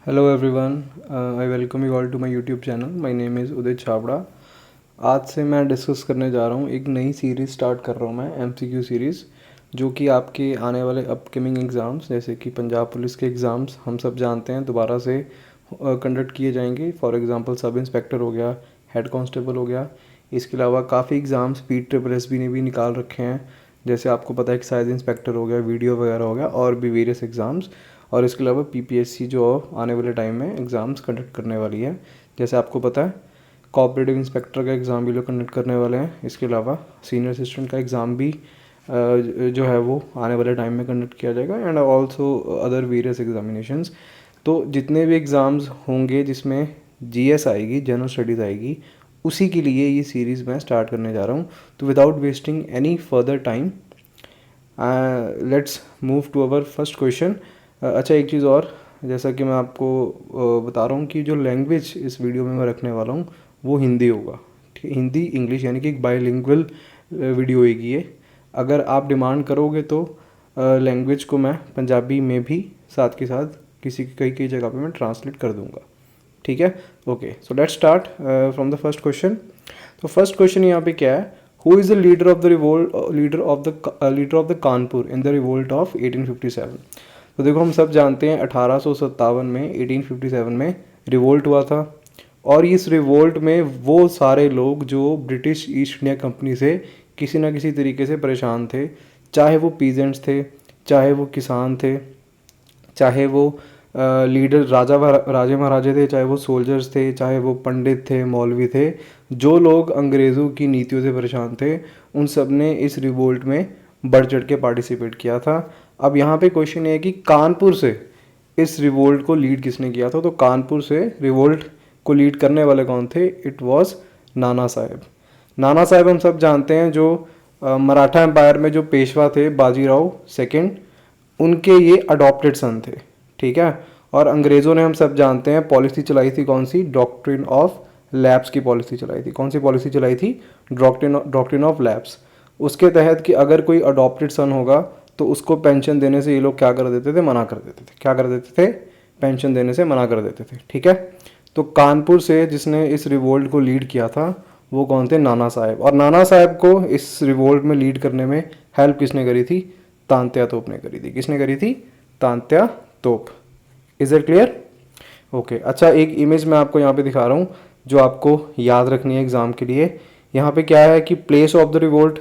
Hello everyone, I welcome you all to my YouTube channel. My name is Udit Chhabra. आज से मैं discuss करने जा रहा हूँ, एक नई सीरीज़ स्टार्ट कर रहा हूँ मैं, एमसीक्यू सीरीज़, जो कि आपके आने वाले अपकमिंग एग्ज़ाम्स जैसे कि पंजाब पुलिस के एग्ज़ाम्स हम सब जानते हैं दोबारा से कंडक्ट किए जाएंगे। फॉर एग्ज़ाम्पल सब इंस्पेक्टर हो गया, हेड कांस्टेबल हो गया। इसके अलावा काफ़ी एग्ज़ाम्स PSSB ने भी निकाल रखे हैं, जैसे आपको पता है कि साइज इंस्पेक्टर हो गया, वीडियो वगैरह हो गया, और भी वेरियस एग्ज़ाम्स। और इसके अलावा PPSC जो आने वाले टाइम में एग्ज़ाम्स कंडक्ट करने वाली है, जैसे आपको पता है कोऑपरेटिव इंस्पेक्टर का एग्ज़ाम भी लोग कंडक्ट करने वाले हैं। इसके अलावा सीनियर असिस्टेंट का एग्ज़ाम भी जो है वो आने वाले टाइम में कंडक्ट किया जाएगा, and also other various examinations. तो जितने भी एग्ज़ाम्स होंगे जिसमें GS आएगी, जनरल स्टडीज़ आएगी, उसी के लिए ये सीरीज़ मैं स्टार्ट करने जा रहा हूँ। तो without wasting any further time let's move to our first question. अच्छा, एक चीज़ और, जैसा कि मैं आपको बता रहा हूँ कि जो लैंग्वेज इस वीडियो में मैं रखने वाला हूँ वो हिंदी होगा, ठीक, हिंदी इंग्लिश, यानी कि एक बाईलिंगुअल वीडियो होगी ये। अगर आप डिमांड करोगे तो लैंग्वेज को मैं पंजाबी में भी साथ के साथ किसी कई कई जगह पे मैं ट्रांसलेट कर दूंगा, ठीक है। Okay, so let's start from the first question. तो फर्स्ट क्वेश्चन यहाँ पे क्या है, who is the leader of the revolt leader of the Kanpur in the revolt of 1857। तो देखो, हम सब जानते हैं 1857 में, 1857 में रिवोल्ट हुआ था। और इस रिवोल्ट में वो सारे लोग जो ब्रिटिश ईस्ट इंडिया कंपनी से किसी ना किसी तरीके से परेशान थे, चाहे वो पीजेंट्स थे, चाहे वो किसान थे, चाहे वो लीडर राजे महाराजे थे, चाहे वो सोल्जर्स थे, चाहे वो पंडित थे, मौलवी थे, जो लोग अंग्रेज़ों की नीतियों से परेशान थे, उन सब ने इस रिवोल्ट में बढ़ चढ़ के पार्टिसिपेट किया था। अब यहाँ पे क्वेश्चन ये है कि कानपुर से इस रिवोल्ट को लीड किसने किया था। तो कानपुर से रिवोल्ट को लीड करने वाले कौन थे? It was Nana Saheb. नाना साहेब हम सब जानते हैं, जो मराठा एम्पायर में जो पेशवा थे, बाजीराव सेकंड, उनके ये अडॉप्टेड सन थे, ठीक है। और अंग्रेज़ों ने हम सब जानते हैं पॉलिसी चलाई थी कौन सी? डॉक्ट्रिन ऑफ लैप्स की पॉलिसी चलाई थी। कौन सी पॉलिसी चलाई थी? Doctrine of lapse. उसके तहत कि अगर कोई अडॉप्टेड सन होगा तो उसको पेंशन देने से ये लोग क्या कर देते थे? मना कर देते थे। क्या कर देते थे? पेंशन देने से मना कर देते थे, ठीक है। तो कानपुर से जिसने इस रिवोल्ट को लीड किया था वो कौन थे? नाना साहेब। और नाना साहेब को इस रिवोल्ट में लीड करने में हेल्प किसने करी थी? तांत्या तोप ने करी थी। किसने करी थी? तांत्या तोप। Is it clear? ओके, अच्छा, एक इमेज मैं आपको यहाँ पे दिखा रहा हूँ जो आपको याद रखनी है एग्जाम के लिए। यहाँ पे क्या है कि place of the revolt,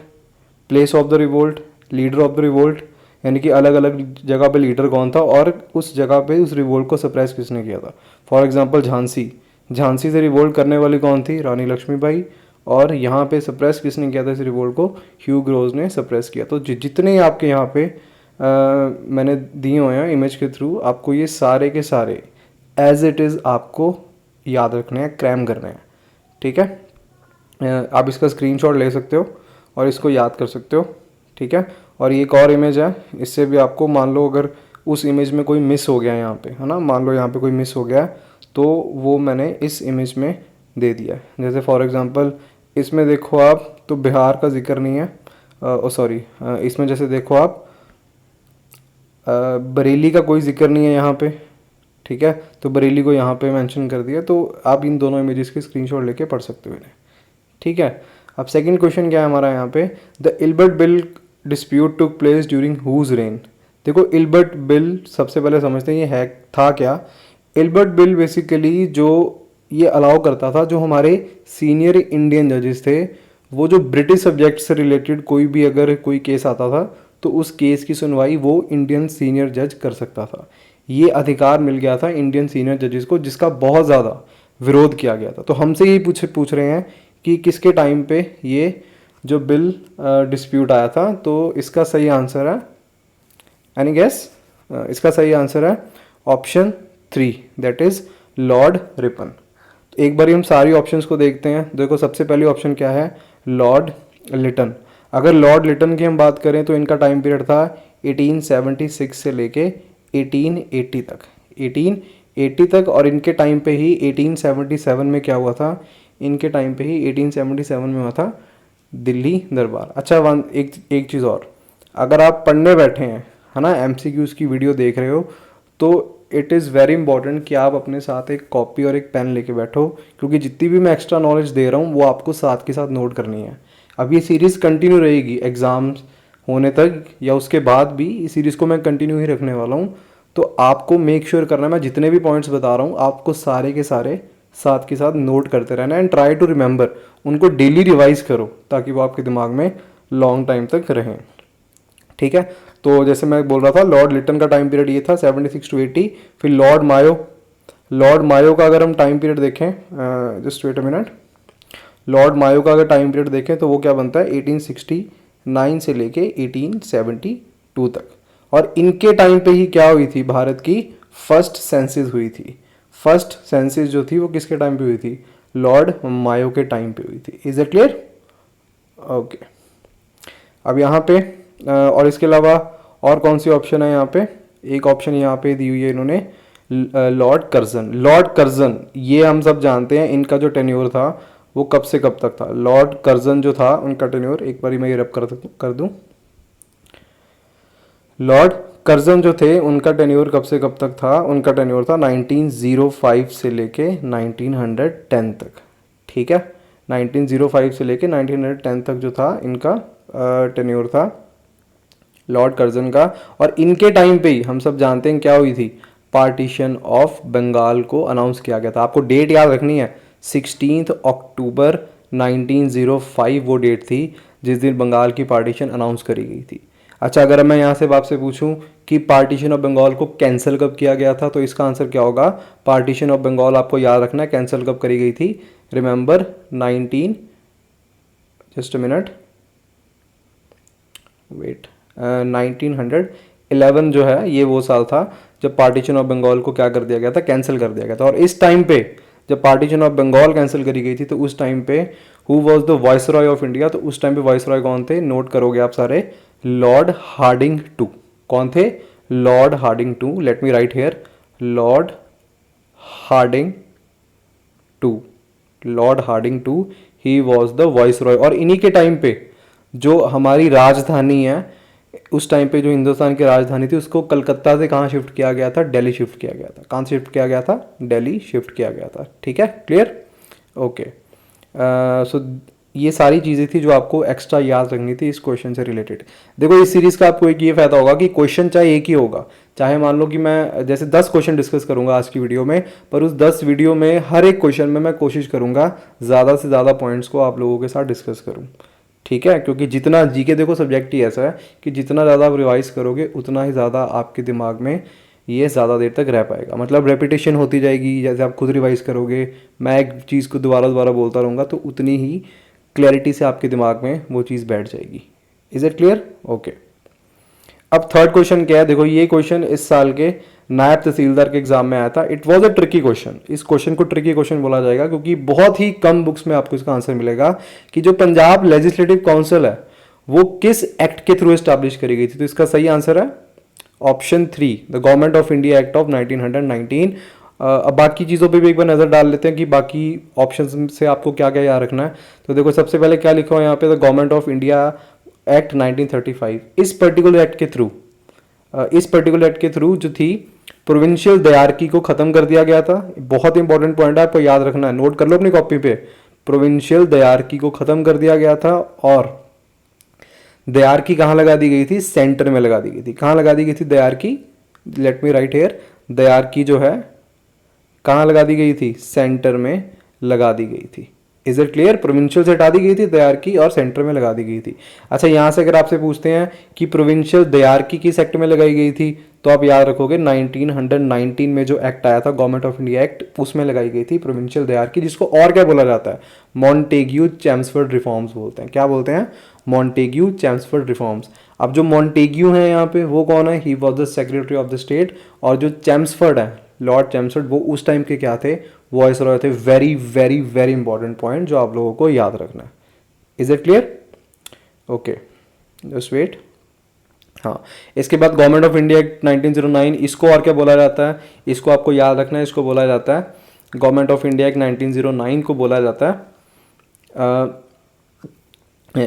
place of the revolt, leader of the revolt, यानी कि अलग अलग जगह पे लीडर कौन था और उस जगह पे उस रिवोल्ट को सप्रेस किसने किया था। फॉर एग्जांपल झांसी, झांसी से रिवोल्ट करने वाली कौन थी? रानी लक्ष्मीबाई। और यहाँ पे सप्रेस किसने किया था इस रिवोल्ट को? ह्यू ग्रोज ने सप्रेस किया। तो जितने आपके यहाँ पे मैंने दिए हुए हैं इमेज के थ्रू, आपको ये सारे के सारे एज इट इज़ आपको याद रखने हैं, क्रैम करने हैं, ठीक है। आप इसका स्क्रीनशॉट ले सकते हो और इसको याद कर सकते हो, ठीक है। और ये एक और इमेज है, इससे भी आपको, मान लो अगर उस इमेज में कोई मिस हो गया यहाँ पे, है ना, मान लो यहाँ पे कोई मिस हो गया तो वो मैंने इस इमेज में दे दिया है। जैसे फॉर एग्जांपल इसमें देखो आप, तो बिहार का जिक्र नहीं है, सॉरी, इसमें जैसे देखो आप बरेली का कोई जिक्र नहीं है यहाँ पे, ठीक है। तो बरेली को यहाँ पे मेंशन कर दिया। तो आप इन दोनों इमेजेस के स्क्रीनशॉट लेके पढ़ सकते हो इन्हें, ठीक है। अब सेकंड क्वेश्चन क्या है हमारा यहाँ पे, the Ilbert bill dispute took place during whose reign. देखो, इल्बर्ट बिल सबसे पहले समझते हैं ये है था क्या। इल्बर्ट बिल बेसिकली जो ये अलाउ करता था, जो हमारे सीनियर इंडियन जजेस थे, वो जो ब्रिटिश सब्जेक्ट से रिलेटेड कोई भी अगर कोई केस आता था तो उस केस की सुनवाई वो इंडियन सीनियर जज कर सकता था। ये अधिकार मिल गया था इंडियन सीनियर जजेस को, जिसका बहुत ज़्यादा विरोध किया गया था। तो हमसे यही पूछ रहे हैं कि किसके टाइम पे ये जो बिल डिस्प्यूट आया था। तो इसका सही आंसर है, एनी गेस? इसका सही आंसर है option 3, that is Lord Ripon. तो एक बार हम सारी ऑप्शंस को देखते हैं। देखो, सबसे पहली ऑप्शन क्या है? लॉर्ड लिटन। अगर लॉर्ड लिटन की हम बात करें तो इनका टाइम पीरियड था 1876 से लेके 1880 तक, 1880 तक। और इनके टाइम पे ही 1877 में क्या हुआ था? इनके टाइम पे ही 1877 में हुआ था दिल्ली दरबार। अच्छा, एक चीज़ और, अगर आप पढ़ने बैठे हैं, है ना, MCQs की वीडियो देख रहे हो, तो इट इज़ वेरी इंपॉर्टेंट कि आप अपने साथ एक कॉपी और एक पेन लेके बैठो, क्योंकि जितनी भी मैं एक्स्ट्रा नॉलेज दे रहा हूँ वो आपको साथ के साथ नोट करनी है। अब ये सीरीज़ कंटिन्यू रहेगी एग्ज़ाम्स होने तक, या उसके बाद भी इस सीरीज़ को मैं कंटिन्यू ही रखने वाला हूँ। तो आपको मेक श्योर करना है, मैं जितने भी पॉइंट्स बता रहा हूँ आपको सारे के सारे साथ के साथ नोट करते रहना है, एंड ट्राई टू रिमेंबर, उनको डेली रिवाइज करो ताकि वो आपके दिमाग में लॉन्ग टाइम तक रहें। ठीक है, तो जैसे मैं बोल रहा था लॉर्ड लिटन का टाइम पीरियड ये था 76 to 80। फिर लॉर्ड मायो का अगर हम टाइम पीरियड देखें, just wait a minute, Lord Mayo का अगर टाइम पीरियड देखें तो वो क्या बनता है 1869 से लेके 1872 तक। और इनके टाइम पे ही क्या हुई थी, भारत की फर्स्ट सेंसिस हुई थी। फर्स्ट सेंसिस जो थी वो किसके टाइम पे हुई थी, लॉर्ड मायो के टाइम पे हुई थी। Is it clear? ओके। अब यहाँ पे और इसके अलावा और कौन सी ऑप्शन है यहाँ पे, एक ऑप्शन यहाँ पे दी हुई है इन्होंने, लॉर्ड कर्जन। लॉर्ड कर्जन ये हम सब जानते हैं, इनका जो टेन्योर था वो कब से कब तक था। लॉर्ड कर्जन जो था उनका टेन्योर, एक बार मैं ये रब कर दूं, लॉर्ड कर्जन जो थे उनका टेन्योर कब से कब तक था, उनका टेन्योर था 1905 से लेके 1910 तक। ठीक है, 1905 से लेके 1910 तक जो था इनका टेन्योर था लॉर्ड कर्जन का। और इनके टाइम पे ही हम सब जानते हैं क्या हुई थी, पार्टीशन ऑफ बंगाल को अनाउंस किया गया था। आपको डेट याद रखनी है, 16 अक्टूबर 1905 वो डेट थी जिस दिन बंगाल की पार्टीशन अनाउंस करी गई थी। अच्छा, अगर मैं यहाँ से आपसे पूछूं कि पार्टीशन ऑफ बंगाल को कैंसिल कब किया गया था, तो इसका आंसर क्या होगा, पार्टीशन ऑफ बंगाल आपको याद रखना है कैंसिल कब करी गई थी, remember 19, just a minute wait, 1911 जो है ये वो साल था जब पार्टीशन ऑफ बंगाल को क्या कर दिया गया था, कैंसिल कर दिया गया था। और इस टाइम पे जब पार्टीशन ऑफ बंगाल कैंसिल करी गई थी तो उस टाइम पे who was the viceroy of India, तो उस टाइम पे वाइसरॉय कौन थे, नोट करोगे आप सारे, लॉर्ड हार्डिंग टू। कौन थे, Lord Hardinge two. Let me write here, Lord Hardinge two, Lord Hardinge two, he was the viceroy. और इन्हीं के टाइम पे जो हमारी राजधानी है, उस टाइम पे जो हिंदुस्तान की राजधानी थी उसको कलकत्ता से कहाँ शिफ्ट किया गया था, दिल्ली शिफ्ट किया गया था। कहाँ शिफ्ट किया गया था, दिल्ली शिफ्ट किया गया था। ठीक है, क्लियर? ओके। सो ये सारी चीज़ें थी जो आपको एक्स्ट्रा याद रखनी थी इस क्वेश्चन से रिलेटेड। देखो इस सीरीज़ का आपको एक ये फायदा होगा कि क्वेश्चन चाहे एक ही होगा, चाहे मान लो कि मैं जैसे 10 क्वेश्चन डिस्कस करूंगा आज की वीडियो में, पर उस 10 वीडियो में हर एक क्वेश्चन में मैं कोशिश करूंगा ज़्यादा से ज़्यादा पॉइंट्स को आप लोगों के साथ डिस्कस करूँ। ठीक है, क्योंकि जितना जीके, देखो सब्जेक्ट ही ऐसा है कि जितना ज़्यादा आप रिवाइज करोगे उतना ही ज़्यादा आपके दिमाग में ये ज़्यादा देर तक रह पाएगा। मतलब रेपिटेशन होती जाएगी, जैसे आप खुद रिवाइज करोगे, मैं एक चीज़ को दोबारा दोबारा बोलता रहूँगा तो उतनी ही क्लैरिटी से आपके दिमाग में वो चीज़ बैठ जाएगी। Is it clear? ओके। अब थर्ड क्वेश्चन क्या है, देखो ये क्वेश्चन इस साल के नायब तहसीलदार के एग्जाम में आया था। It was a tricky question. इस क्वेश्चन को ट्रिकी क्वेश्चन बोला जाएगा क्योंकि बहुत ही कम बुक्स में आपको इसका आंसर मिलेगा कि जो पंजाब लेजिस्लेटिव काउंसिल है वो किस एक्ट के थ्रू एस्टैब्लिश करी गई थी। तो इसका सही आंसर है option 3, the government of India act of 1919। अब बाकी चीज़ों पे भी एक बार नज़र डाल लेते हैं कि बाकी ऑप्शन से आपको क्या क्या याद रखना है। तो देखो सबसे पहले क्या लिखा हुआ है यहाँ पे, the government of India act 1935। इस पर्टिकुलर एक्ट के थ्रू जो थी प्रोविंशियल दयारकी को खत्म कर दिया गया था। बहुत इंपॉर्टेंट पॉइंट है, आपको याद रखना है, नोट कर लो अपनी कॉपी पे। प्रोविंशियल दयारकी को खत्म कर दिया गया था और दयारकी कहाँ लगा दी गई थी, सेंटर में लगा दी गई थी। कहाँ लगा दी गई थी दयारकी, लेट मी राइट हियर, दयारकी जो है कहाँ लगा दी गई थी, सेंटर में लगा दी गई थी। Is it clear? प्रोविंशियल से हटा दी गई थी दयारकी और सेंटर में लगा दी गई थी। अच्छा, यहाँ से अगर आपसे पूछते हैं कि प्रोविंशियल दयारकी किस एक्ट में लगाई गई थी, तो आप याद रखोगे 1919 में जो एक्ट आया था गवर्नमेंट ऑफ इंडिया एक्ट, उसमें लगाई गई थी प्रोविंशियल दयारकी, जिसको और क्या बोला जाता है, मॉन्टेग्यू चैम्सफोर्ड रिफॉर्म्स बोलते हैं। क्या बोलते हैं? Montagu Chelmsford reforms. अब जो मॉन्टेग्यू है यहाँ पे वो कौन है, he was the secretary of the state. और जो चैम्सफोर्ड है, लॉर्ड चैम्सफोर्ड, वो उस टाइम के क्या थे, वाइसरॉय थे। Very very very important point जो आप लोगों को याद रखना है। Is it clear? Okay, just wait. हाँ, इसके बाद गवर्नमेंट ऑफ इंडिया एक्ट 1909, इसको और क्या बोला जाता है, इसको आपको याद रखना है, इसको बोला जाता है गवर्नमेंट ऑफ इंडिया एक्ट 1909 को बोला जाता है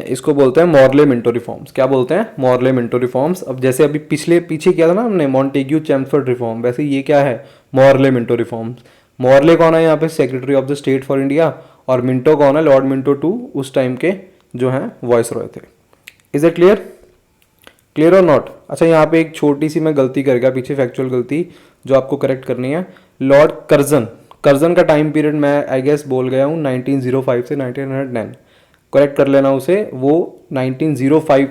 इसको बोलते हैं मॉर्ले मिंटो रिफॉर्म्स। क्या बोलते हैं? Morley Minto reforms. अब जैसे अभी पीछे किया था ना हमने मॉन्टेग्यू चैम्सफोर्ड रिफॉर्म, वैसे ये क्या है? Morley Minto reforms. मॉर्ले कौन है यहाँ पे? Secretary of the state for India. और मिंटो कौन है? लॉर्ड मिंटो टू, उस टाइम के जो हैं वॉइस रॉय थे। Is it clear? क्लियर और नॉट? अच्छा, यहाँ पे एक छोटी सी मैं गलती कर गया पीछे, फैक्चुअल गलती जो आपको करेक्ट करनी है। लॉर्ड कर्जन का टाइम पीरियड मैं आई गेस बोल गया हूँ 1905 से 1910, करेक्ट कर लेना उसे। वो 1905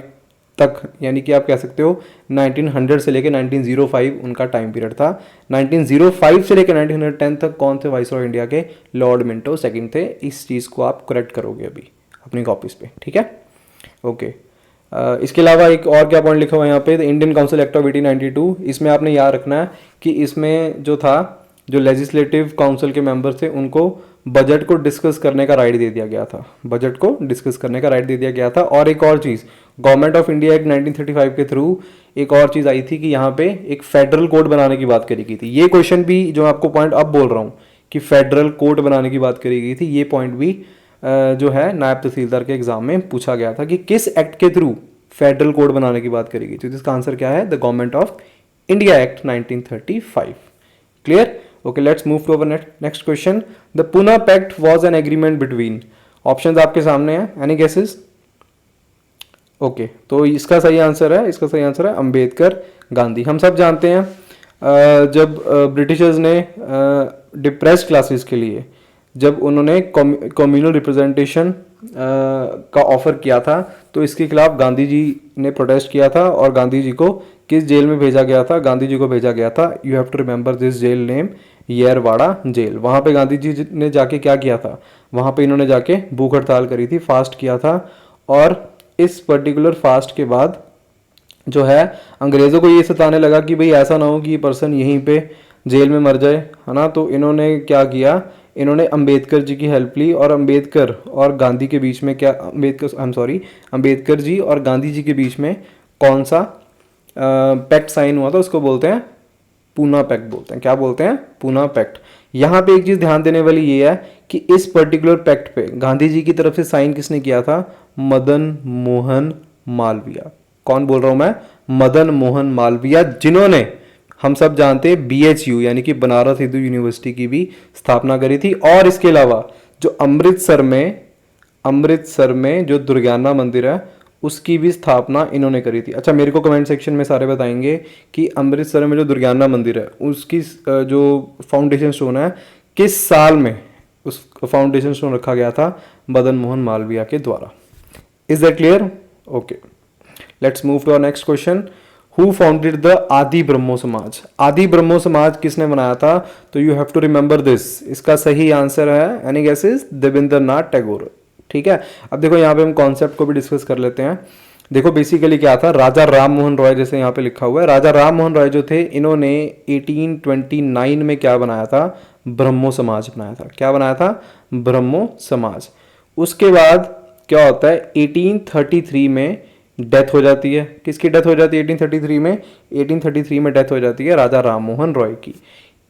तक, यानी कि आप कह सकते हो 1900 से लेकर 1905 उनका टाइम पीरियड था। 1905 से लेकर 1910 तक कौन थे वाइसरॉय इंडिया के? लॉर्ड मिंटो सेकंड थे। इस चीज़ को आप करेक्ट करोगे अभी अपनी कॉपीज पे, ठीक है? ओके। इसके अलावा एक और क्या पॉइंट लिखा हुआ है यहाँ पे? The Indian council act of 1892। इसमें आपने याद रखना है कि इसमें जो था, जो लेजिस्लेटिव काउंसिल के मेंबर थे, उनको बजट को डिस्कस करने का राइट दे दिया गया था। बजट को डिस्कस करने का राइट दे दिया गया था। और एक और चीज़, गवर्नमेंट ऑफ इंडिया एक्ट 1935 के थ्रू एक और चीज़ आई थी कि यहाँ पे एक फेडरल कोड बनाने की बात करी गई थी। ये क्वेश्चन भी जो आपको पॉइंट अब बोल रहा हूँ कि फेडरल कोड बनाने की बात करी गई थी, ये पॉइंट भी जो है नायब तहसीलदार के एग्जाम में पूछा गया था कि किस एक्ट के थ्रू फेडरल कोड बनाने की बात करी गई थी। तो इसका आंसर क्या है? The government of India act 1935। Clear? Okay, let's move to our next question. The Poona pact was an agreement between, options आपके सामने हैं, एनी गेसेस? ओके, तो इसका सही आंसर है अंबेडकर गांधी। हम सब जानते हैं जब ब्रिटिशर्स ने डिप्रेस्ड क्लासेस के लिए जब उन्होंने कम्युनल रिप्रेजेंटेशन का ऑफर किया था, तो इसके खिलाफ गांधी जी ने प्रोटेस्ट किया था। और गांधी जी को किस जेल में भेजा गया था? गांधी जी को भेजा गया था, you have to remember this jail name, Yerwada jail. वहाँ पे गांधी जी ने जाके क्या किया था? वहाँ पे इन्होंने जाके भूख हड़ताल करी थी, फास्ट किया था। और इस पर्टिकुलर फास्ट के बाद जो है अंग्रेज़ों को ये सताने लगा कि भाई ऐसा ना हो कि ये पर्सन यहीं पे जेल में मर जाए, है ना। तो इन्होंने क्या किया? इन्होंने अंबेडकर जी की हेल्प ली। और अंबेडकर और गांधी के बीच में क्या, अंबेडकर जी और गांधी जी के बीच में कौन सा पैक्ट साइन हुआ था? उसको बोलते हैं पूना पैक्ट बोलते हैं। क्या बोलते हैं? पूना पैक्ट। यहाँ पे एक चीज़ ध्यान देने वाली ये है कि इस पर्टिकुलर पैक्ट पे गांधी जी की तरफ से साइन किसने किया था? मदन मोहन मालवीय। कौन बोल रहा हूँ मैं? मदन मोहन मालवीय, जिन्होंने हम सब जानते हैं BHU यानी कि बनारस हिंदू यूनिवर्सिटी की भी स्थापना करी थी। और इसके अलावा जो अमृतसर में जो दुर्गाना मंदिर है, उसकी भी स्थापना इन्होंने करी थी। अच्छा, मेरे को कमेंट सेक्शन में सारे बताएंगे कि अमृतसर में जो दुर्गाना मंदिर है उसकी जो फाउंडेशन स्टोन है, किस साल में उस फाउंडेशन स्टोन रखा गया था? मदन मोहन मालवीय के द्वारा। Is that clear? Okay, let's move to our next question. Who founded the Adi Brahmo समाज? आदि ब्रह्मो समाज किसने बनाया था? तो you have to remember this. इसका सही आंसर है, एनी गेसेस? देवेंद्रनाथ टैगोर। ठीक है, अब देखो यहाँ पे हम कॉन्सेप्ट को भी डिस्कस कर लेते हैं। देखो बेसिकली क्या था, राजा राम मोहन रॉय, जैसे यहाँ पे लिखा हुआ है, राजा राम मोहन रॉय जो थे, इन्होंने 1829 में क्या बनाया था? ब्रह्मो समाज बनाया था। क्या बनाया था? ब्रह्मो समाज। उसके बाद क्या होता है, 1833 में डेथ हो जाती है। किसकी डेथ हो जाती है 1833 में? 1833 में डेथ हो जाती है राजा राम मोहन रॉय की।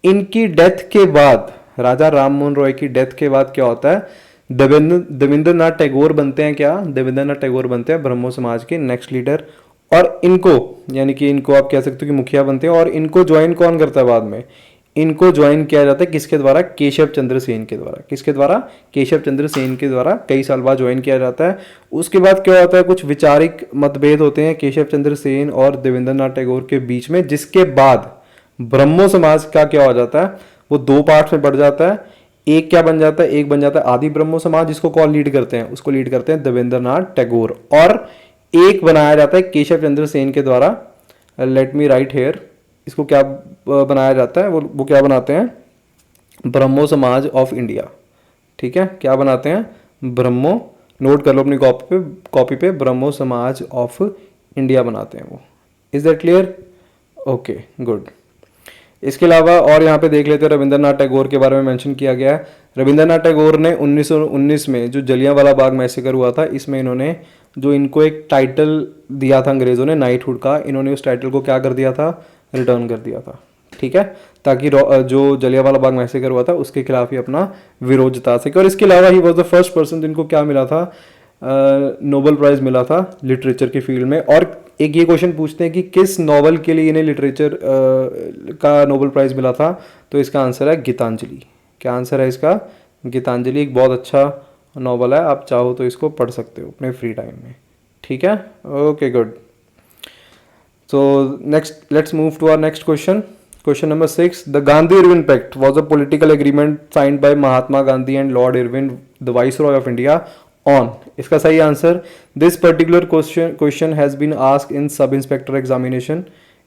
इनकी डेथ के बाद, राजा राम मोहन रॉय की डेथ के बाद क्या होता है? देवेंद्रनाथ टैगोर बनते हैं। क्या? देवेंद्रनाथ टैगोर बनते हैं ब्रह्मो समाज के नेक्स्ट लीडर। और इनको, यानी कि इनको आप कह सकते हो कि मुखिया बनते हैं। और इनको ज्वाइन कौन करता है बाद में? इनको ज्वाइन किया जाता है किसके द्वारा? केशव चंद्र सेन के द्वारा। किसके द्वारा? केशव चंद्र सेन के द्वारा कई साल बाद ज्वाइन किया जाता है। उसके बाद क्या होता है, कुछ विचारिक मतभेद होते हैं केशव चंद्र सेन और देवेंद्रनाथ टैगोर के बीच में, जिसके बाद ब्रह्मो समाज का क्या हो जाता है, वो दो पार्ट में बढ़ जाता है। एक क्या बन जाता है? एक बन जाता है आदि ब्रह्मो समाज, जिसको कौन लीड करते हैं? उसको लीड करते हैं देवेंद्रनाथ टैगोर। और एक बनाया जाता है केशव चंद्र सेन के द्वारा। लेट मी राइट हेयर, इसको क्या बनाया जाता है? वो क्या बनाते हैं? ब्रह्मो समाज ऑफ इंडिया। ठीक है, क्या बनाते हैं? ब्रह्मो, नोट कर लो अपनी कॉपी पे ब्रह्मो समाज ऑफ इंडिया बनाते हैं वो। Is that clear? Okay, good. इसके अलावा और यहाँ पे देख लेते हैं, रविंद्रनाथ टैगोर के बारे में मेंशन किया गया है। रविंद्रनाथ टैगोर ने 1919 में जो जलियांवाला बाग मैसेकर हुआ था, इसमें इन्होंने जो इनको एक टाइटल दिया था अंग्रेजों ने नाइटहुड का, इन्होंने उस टाइटल को क्या कर दिया था? रिटर्न कर दिया था। ठीक है, ताकि जो जलियांवाला बाग मैसेकर हुआ था उसके खिलाफ ही अपना विरोध जता सके। और इसके अलावा ही वॉज द फर्स्ट पर्सन जिनको क्या मिला था? नोबेल प्राइज़ मिला था लिटरेचर के फील्ड में। और एक ये क्वेश्चन पूछते हैं कि किस नॉवल के लिए इन्हें लिटरेचर का नोबेल प्राइज़ मिला था, तो इसका आंसर है गीतांजलि। क्या आंसर है इसका? गीतांजलि एक बहुत अच्छा नॉवल है, आप चाहो तो इसको पढ़ सकते हो अपने फ्री टाइम में। ठीक है, okay good. So let's move to our next question. Question number 6. The Gandhi-Irwin Pact was a political agreement signed by Mahatma Gandhi and Lord Irwin, the Viceroy of India, on. इसका सही answer, this particular question has been asked in sub inspector examination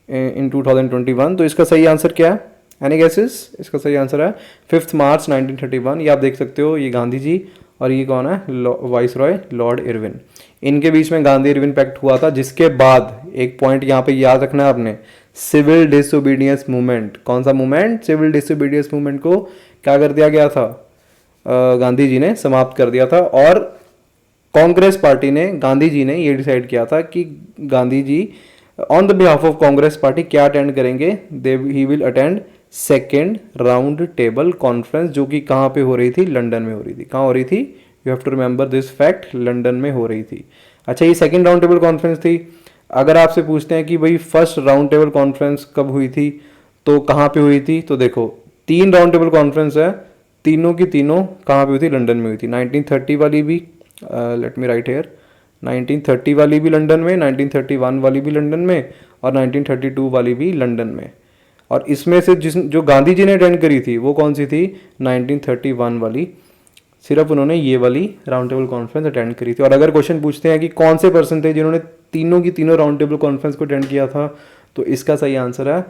in 2021. तो इसका सही answer क्या है? Any guesses? इसका सही answer है 5 मार्च 1931। ये आप देख सकते हो, ये गांधी जी और ये कौन है? Vice Roy Lord Irwin. इनके बीच में गांधी इरविन पैक्ट हुआ था, जिसके बाद एक पॉइंट यहाँ पे याद रखना है आपने, सिविल डिसोबीडियंस मूवमेंट। कौन सा मूवमेंट? सिविल डिसोबीडियंस मूवमेंट को क्या कर दिया गया था? गांधी जी ने समाप्त कर दिया था। और कांग्रेस पार्टी ने, गांधी जी ने ये डिसाइड किया था कि Gandhi ji on the behalf of Congress party क्या अटेंड करेंगे? He will attend second round table conference, जो कि कहाँ पे हो रही थी? लंदन में हो रही थी। कहाँ हो रही थी? You have to remember this fact, London में हो रही थी। अच्छा, ये सेकेंड राउंड टेबल कॉन्फ्रेंस थी। अगर आपसे पूछते हैं कि भाई फर्स्ट राउंड टेबल कॉन्फ्रेंस कब हुई थी, तो कहाँ पे हुई थी? तो देखो, 3 राउंड टेबल कॉन्फ्रेंस है, तीनों की तीनों कहाँ पे हुई थी? लंदन में हुई थी। 1930 वाली भी, लेट मी राइट हेयर, 1930 वाली भी लंदन में, 1931 वाली भी लंदन में, और 1932 वाली भी लंदन में। और इसमें से जो गांधी जी ने अटेंड करी थी वो कौन सी थी? 1931 वाली। सिर्फ उन्होंने ये वाली राउंड टेबल कॉन्फ्रेंस अटेंड करी थी। और अगर क्वेश्चन पूछते हैं कि कौन से पर्सन थे जिन्होंने तीनों की तीनों राउंड टेबल कॉन्फ्रेंस को अटेंड किया था, तो इसका सही आंसर है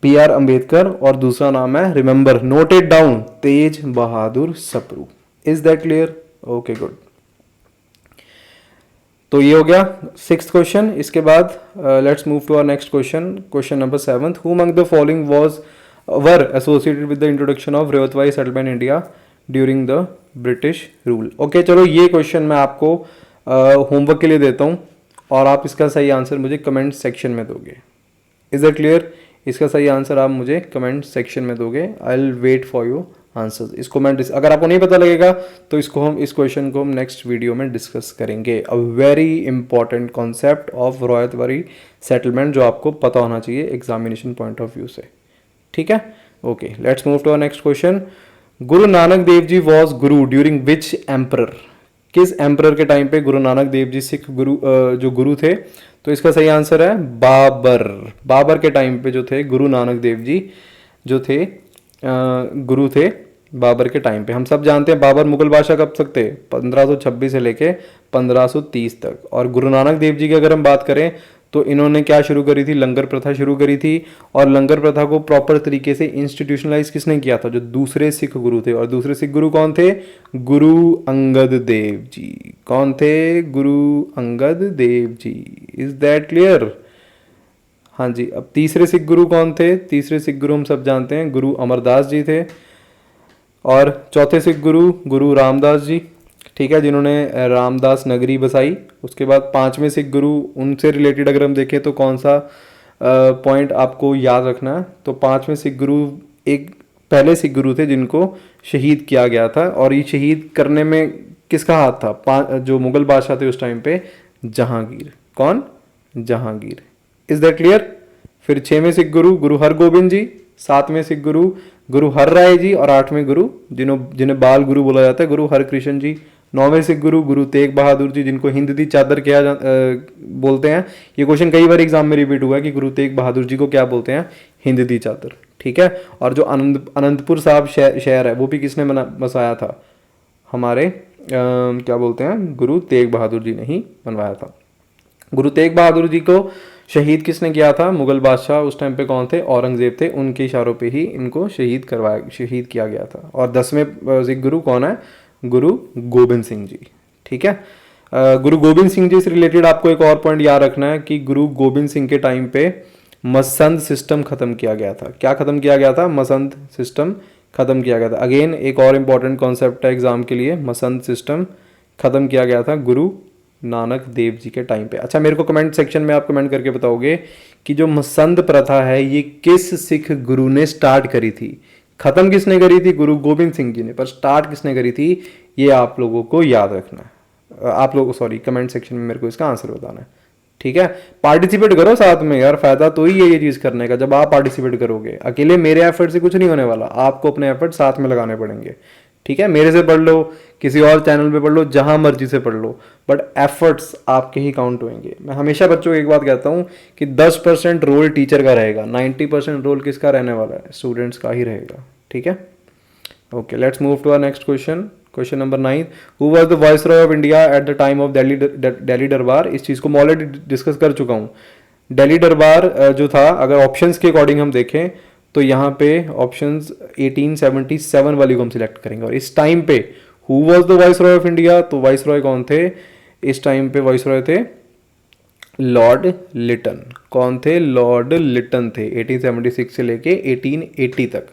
PR अंबेडकर, और दूसरा नाम है, remember, note it down, Tej Bahadur Sapru. Is that clear? Okay good. तो ये हो गया 6th क्वेश्चन। इसके बाद let's move to our next question, question number 7। Who among the following were associated with the introduction of Ryotwari settlement India during the British rule? Okay, चलो ये question मैं आपको होमवर्क के लिए देता हूँ, और आप इसका सही आंसर मुझे कमेंट सेक्शन में दोगे। Is that clear? इसका सही आंसर आप मुझे कमेंट सेक्शन में दोगे। I will wait for you answers. इसको मैं अगर आपको नहीं पता लगेगा तो इस क्वेश्चन को हम नेक्स्ट वीडियो में डिस्कस करेंगे। A very important concept of Ryotwari settlement, जो आपको पता होना चाहिए एग्जामिनेशन पॉइंट ऑफ व्यू से। ठीक है, okay, let's move to our next question. Guru Nanak Dev ji was guru during which emperor? किस एम्परर के टाइम पे गुरु नानक देव जी सिख गुरु जो गुरु थे? तो इसका सही आंसर है बाबर। बाबर के टाइम पे जो थे गुरु नानक देव जी जो थे गुरु थे बाबर के टाइम पे। हम सब जानते हैं बाबर मुगल बादशाह कब तक थे? 1526 से लेके 1530 तक। और गुरु नानक देव जी की अगर हम बात करें तो इन्होंने क्या शुरू करी थी? लंगर प्रथा शुरू करी थी। और लंगर प्रथा को प्रॉपर तरीके से इंस्टीट्यूशनलाइज किसने किया था? जो दूसरे सिख गुरु थे। और दूसरे सिख गुरु कौन थे? गुरु अंगद देव जी। कौन थे? Guru Angad Dev ji. Is that clear? हाँ जी। अब तीसरे सिख गुरु कौन थे? तीसरे सिख गुरु हम सब जानते हैं, गुरु अमरदास जी थे। और चौथे सिख गुरु गुरु रामदास जी, ठीक है, जिन्होंने रामदास नगरी बसाई। उसके बाद पांचवें सिख गुरु, उनसे रिलेटेड अगर हम देखें तो कौन सा पॉइंट आपको याद रखना है? तो पांचवें सिख गुरु एक पहले सिख गुरु थे जिनको शहीद किया गया था। और ये शहीद करने में किसका हाथ था? जो मुगल बादशाह थे उस टाइम पे, जहांगीर। कौन? जहांगीर। Is that clear? फिर 6वें सिख गुरु गुरु हरगोबिंद जी, 7वें सिख गुरु गुरु हर राय जी, और 8वें गुरु जिन्हें बाल गुरु बोला जाता है, गुरु हरकृष्ण जी। 9वें सिख गुरु गुरु तेग बहादुर जी, जिनको हिंद दी चादर बोलते हैं। ये क्वेश्चन कई बार एग्जाम में रिपीट हुआ है कि गुरु तेग बहादुर जी को क्या बोलते हैं? हिंद दी चादर। ठीक है। और जो अनंतपुर साहब शहर है वो भी किसने बसाया था? हमारे क्या बोलते हैं, गुरु तेग बहादुर जी ने ही बनवाया था। गुरु तेग बहादुर जी को शहीद किसने किया था? मुगल बादशाह उस टाइम पे कौन थे? औरंगजेब थे। उनके इशारों पे ही इनको शहीद किया गया था। और 10वें सिख गुरु कौन है? गुरु गोबिंद सिंह जी। ठीक है। गुरु गोबिंद सिंह जी से रिलेटेड आपको एक और पॉइंट याद रखना है कि गुरु गोबिंद सिंह के टाइम पे मसंद सिस्टम खत्म किया गया था। क्या खत्म किया गया था? मसंद सिस्टम खत्म किया गया था। अगेन एक और इंपॉर्टेंट कॉन्सेप्ट है एग्जाम के लिए, मसंद सिस्टम खत्म किया गया था गुरु नानक देव जी के टाइम पे। अच्छा, मेरे को कमेंट सेक्शन में आप कमेंट करके बताओगे कि जो मसंद प्रथा है ये किस सिख गुरु ने स्टार्ट करी थी? खत्म किसने करी थी? गुरु गोबिंद सिंह जी ने। पर स्टार्ट किसने करी थी? ये आप लोगों को याद रखना है। आप लोग सॉरी कमेंट सेक्शन में मेरे को इसका आंसर बताना है, ठीक है। पार्टिसिपेट करो साथ में यार, फायदा तो ही है ये चीज़ करने का जब आप पार्टिसिपेट करोगे। अकेले मेरे एफर्ट से कुछ नहीं होने वाला, आपको अपने एफर्ट साथ में लगाने पड़ेंगे, ठीक है। मेरे से पढ़ लो, किसी और चैनल पे पढ़ लो, जहां मर्जी से पढ़ लो, बट एफर्ट्स आपके ही काउंट होंगे। मैं हमेशा बच्चों को एक बात कहता हूँ कि 10% रोल टीचर का रहेगा, 90% रोल किसका रहने वाला है, स्टूडेंट्स का ही रहेगा, ठीक है। Okay, let's move to our next question. Question number 9, who was the viceroy of India at the time of Delhi Darbar. इस चीज़ को मैं ऑलरेडी डिस्कस कर चुका हूँ। दिल्ली दरबार जो था, अगर ऑप्शंस के अकॉर्डिंग हम देखें तो यहाँ पे ऑप्शंस 1877 वाली को हम सिलेक्ट करेंगे। और इस टाइम पे who was the viceroy of India, तो वाइसरॉय कौन थे इस टाइम पे? वाइसरॉय थे लॉर्ड लिटन। कौन थे? लॉर्ड लिटन थे, 1876 से लेके 1880 तक।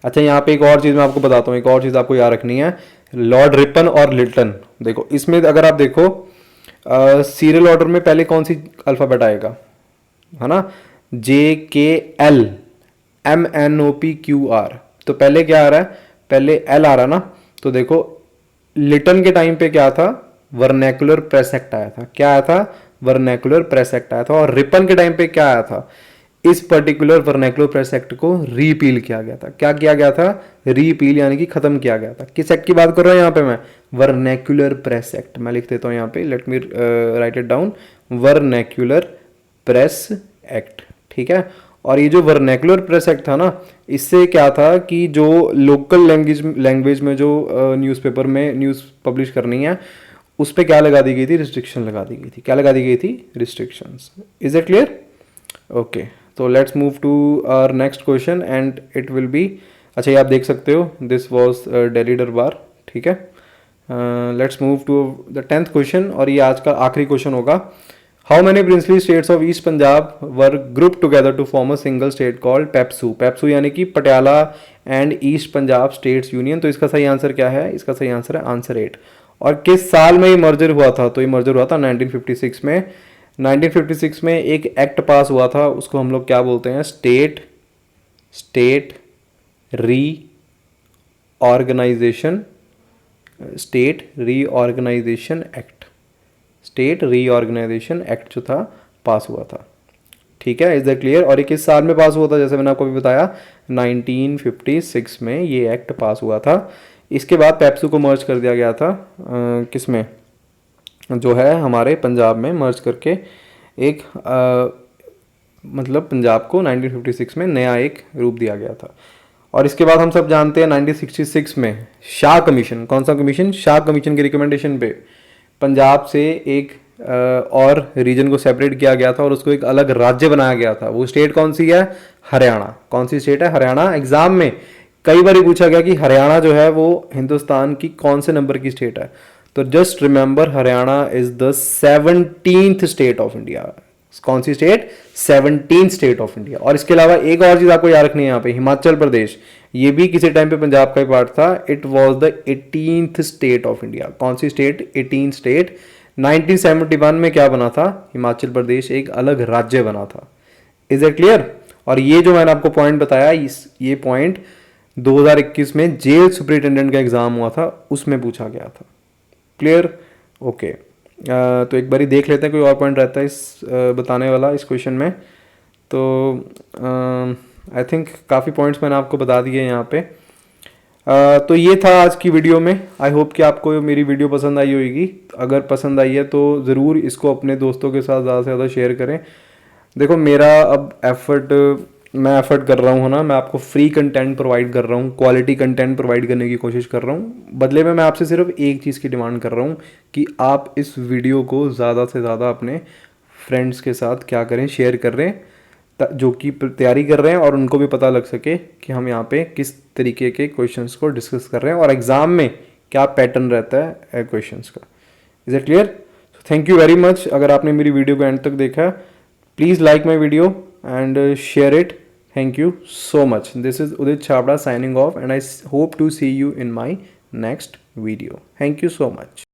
अच्छा, यहाँ पे एक और चीज़ मैं आपको बताता हूँ, एक और चीज़ आपको याद रखनी है, लॉर्ड रिपन और लिटन। देखो इसमें अगर आप देखो सीरियल ऑर्डर में पहले कौन सी अल्फ़ाबेट आएगा, है ना, JKL MNOPQR, तो पहले क्या आ रहा है? पहले L आ रहा ना। तो देखो लिटन के टाइम पे क्या था? वर्नैकुलर प्रेस एक्ट आया था। क्या आया था? वर्नैकुलर प्रेस एक्ट आया था। और रिपन के टाइम पे क्या आया था? इस पर्टिकुलर वर्नैकुलर प्रेस एक्ट को रीपील किया गया था। क्या किया गया था? रीपील, यानी कि खत्म किया गया था। किस एक्ट की बात कर रहा हूं यहाँ पे मैं? Vernacular press act. मैं लिख देता हूँ यहाँ पे, late me right it down, vernacular press act, ठीक है। और ये जो वर्नैकुलर प्रेस एक्ट था ना, इससे क्या था कि जो लोकल लैंग्वेज में जो न्यूज़पेपर में न्यूज़ पब्लिश करनी है, उस पर क्या लगा दी गई थी? रिस्ट्रिक्शन लगा दी गई थी। क्या लगा दी गई थी? Restrictions. Is it clear? Okay, तो let's move to our next question and it will be, अच्छा ये आप देख सकते हो, दिस वॉज दिल्ली दरबार, ठीक है। Let's move to the 10th question, और ये आज का आखिरी क्वेश्चन होगा। How many princely states of East Punjab were group together to form a single state called PEPSU. PEPSU यानी कि Patiala and East Punjab states union. तो इसका सही आंसर क्या है? इसका सही आंसर है आंसर 8। और किस साल में ये मर्जर हुआ था? तो ये मर्जर हुआ था 1956 में। 1956 में एक एक्ट पास हुआ था, उसको हम लोग क्या बोलते हैं? State reorganisation act. State reorganisation act जो था पास हुआ था, ठीक है। Is that clear? और ये किस साल में पास हुआ था? जैसे मैंने आपको अभी बताया 1956 में ये एक्ट पास हुआ था। इसके बाद पेप्सू को मर्ज कर दिया गया था किस में? जो है हमारे पंजाब में मर्ज करके एक मतलब पंजाब को 1956 में नया एक रूप दिया गया था। और इसके बाद हम सब जानते हैं 1966 में शाह कमीशन, कौन सा कमीशन? शाह कमीशन की रिकमेंडेशन पे पंजाब से एक और रीजन को सेपरेट किया गया था और उसको एक अलग राज्य बनाया गया था। वो स्टेट कौन सी है? हरियाणा। कौन सी स्टेट है? हरियाणा। एग्जाम में कई बार पूछा गया कि हरियाणा जो है वो हिंदुस्तान की कौन से नंबर की स्टेट है? तो just remember, Haryana is the 17th state of India. कौन सी state? 17th state of India. और इसके अलावा एक और चीज आपको याद रखनी है यहाँ पे, हिमाचल प्रदेश, ये भी किसी टाइम पे पंजाब का ही पार्ट था। It was the 18th state of India. कौन सी स्टेट? 18th state. 1971 में क्या बना था? हिमाचल प्रदेश एक अलग राज्य बना था। Is it clear? और ये जो मैंने आपको पॉइंट बताया, ये पॉइंट 2021 में जेल सुपरिटेंडेंट का एग्जाम हुआ था, उसमें पूछा गया था। क्लियर? ओके, तो एक बारी देख लेते हैं कोई और पॉइंट रहता है इस बताने वाला इस क्वेश्चन में। तो आई थिंक काफ़ी पॉइंट्स मैंने आपको बता दिए यहाँ पे। तो ये था आज की वीडियो में। आई होप कि आपको मेरी वीडियो पसंद आई होगी। अगर पसंद आई है तो ज़रूर इसको अपने दोस्तों के साथ ज़्यादा से ज़्यादा शेयर करें। देखो मेरा अब मैं एफर्ट कर रहा हूँ, है ना, मैं आपको फ्री कंटेंट प्रोवाइड कर रहा हूँ, क्वालिटी कंटेंट प्रोवाइड करने की कोशिश कर रहा हूँ। बदले में मैं आपसे सिर्फ एक चीज़ की डिमांड कर रहा हूँ कि आप इस वीडियो को ज़्यादा से ज़्यादा अपने फ्रेंड्स के साथ क्या करें? शेयर कर रहे हैं, जो कि तैयारी कर रहे हैं, और उनको भी पता लग सके कि हम यहाँ पे किस तरीके के क्वेश्चंस को डिस्कस कर रहे हैं और एग्ज़ाम में क्या पैटर्न रहता है क्वेश्चंस का। Is it clear? Thank you very much. अगर आपने मेरी वीडियो को एंड तक देखा, please like my video and share it. Thank you so much. This is Udit Chhabra signing off, and I hope to see you in my next video. Thank you so much.